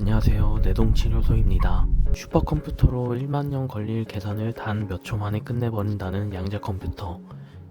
안녕하세요. 내동치료소입니다. 슈퍼컴퓨터로 1만 년 걸릴 계산을 단 몇 초 만에 끝내버린다는 양자 컴퓨터.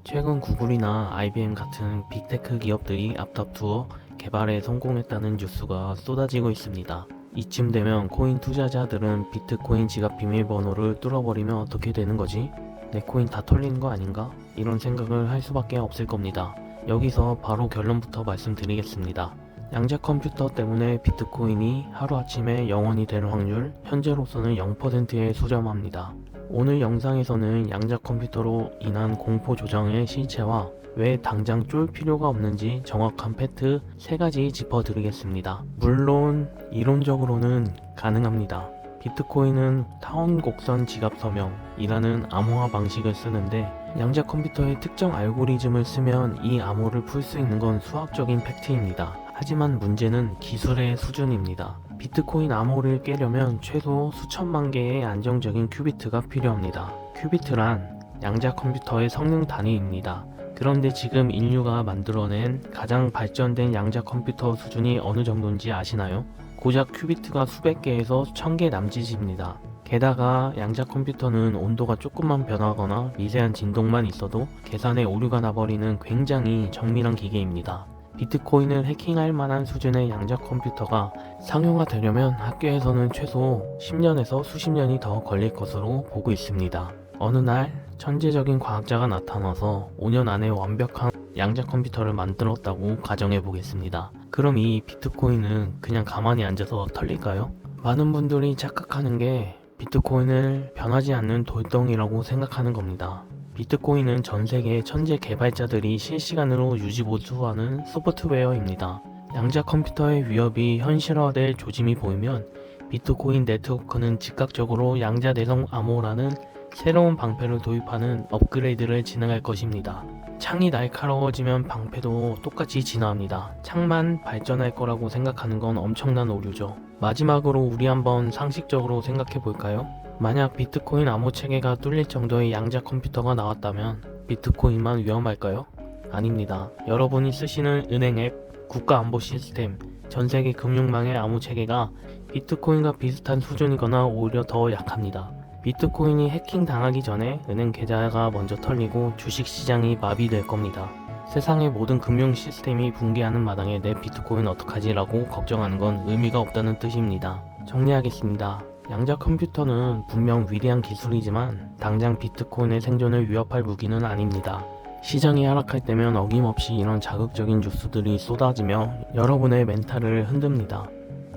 최근 구글이나 IBM 같은 빅테크 기업들이 앞다투어 개발에 성공했다는 뉴스가 쏟아지고 있습니다. 이쯤 되면 코인 투자자들은 비트코인 지갑 비밀번호를 뚫어버리면 어떻게 되는 거지? 내 코인 다 털리는 거 아닌가? 이런 생각을 할 수밖에 없을 겁니다. 여기서 바로 결론부터 말씀드리겠습니다. 양자 컴퓨터 때문에 비트코인이 하루아침에 0원이 될 확률, 현재로서는 0%에 수렴합니다. 오늘 영상에서는 양자 컴퓨터로 인한 공포 조정의 실체와 왜 당장 쫄 필요가 없는지 정확한 팩트 3가지 짚어드리겠습니다. 물론 이론적으로는 가능합니다. 비트코인은 타원 곡선 지갑 서명이라는 암호화 방식을 쓰는데 양자 컴퓨터의 특정 알고리즘을 쓰면 이 암호를 풀 수 있는 건 수학적인 팩트입니다. 하지만 문제는 기술의 수준입니다. 비트코인 암호를 깨려면 최소 수천만 개의 안정적인 큐비트가 필요합니다. 큐비트란 양자 컴퓨터의 성능 단위입니다. 그런데 지금 인류가 만들어낸 가장 발전된 양자 컴퓨터 수준이 어느 정도인지 아시나요? 고작 큐비트가 수백 개에서 1000개 남짓입니다. 게다가 양자 컴퓨터는 온도가 조금만 변하거나 미세한 진동만 있어도 계산에 오류가 나버리는 굉장히 정밀한 기계입니다. 비트코인을 해킹할 만한 수준의 양자 컴퓨터가 상용화되려면 학교에서는 최소 10년에서 수십 년이 더 걸릴 것으로 보고 있습니다. 어느 날 천재적인 과학자가 나타나서 5년 안에 완벽한 양자 컴퓨터를 만들었다고 가정해 보겠습니다. 그럼 이 비트코인은 그냥 가만히 앉아서 털릴까요? 많은 분들이 착각하는 게 비트코인을 변하지 않는 돌덩이라고 생각하는 겁니다. 비트코인은 전 세계 천재 개발자들이 실시간으로 유지 보수하는 소프트웨어입니다. 양자 컴퓨터의 위협이 현실화될 조짐이 보이면 비트코인 네트워크는 즉각적으로 양자 내성 암호라는 새로운 방패를 도입하는 업그레이드를 진행할 것입니다. 창이 날카로워지면 방패도 똑같이 진화합니다. 창만 발전할 거라고 생각하는 건 엄청난 오류죠. 마지막으로 우리 한번 상식적으로 생각해 볼까요? 만약 비트코인 암호 체계가 뚫릴 정도의 양자 컴퓨터가 나왔다면 비트코인만 위험할까요? 아닙니다. 여러분이 쓰시는 은행 앱, 국가안보 시스템, 전세계 금융망의 암호 체계가 비트코인과 비슷한 수준이거나 오히려 더 약합니다. 비트코인이 해킹 당하기 전에 은행 계좌가 먼저 털리고 주식시장이 마비될 겁니다. 세상의 모든 금융 시스템이 붕괴하는 마당에 내 비트코인 어떡하지 라고 걱정하는 건 의미가 없다는 뜻입니다. 정리하겠습니다. 양자 컴퓨터는 분명 위대한 기술이지만 당장 비트코인의 생존을 위협할 무기는 아닙니다. 시장이 하락할 때면 어김없이 이런 자극적인 뉴스들이 쏟아지며 여러분의 멘탈을 흔듭니다.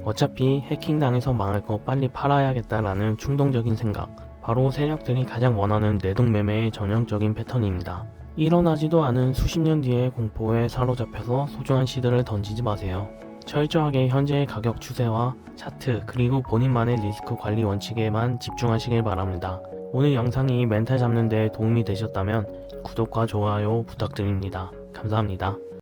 어차피 해킹당해서 망할 거 빨리 팔아야겠다라는 충동적인 생각, 바로 세력들이 가장 원하는 내동매매의 전형적인 패턴입니다. 일어나지도 않은 수십 년 뒤의 공포에 사로잡혀서 소중한 시드를 던지지 마세요. 철저하게 현재의 가격 추세와 차트 그리고 본인만의 리스크 관리 원칙에만 집중하시길 바랍니다. 오늘 영상이 멘탈 잡는 데 도움이 되셨다면 구독과 좋아요 부탁드립니다. 감사합니다.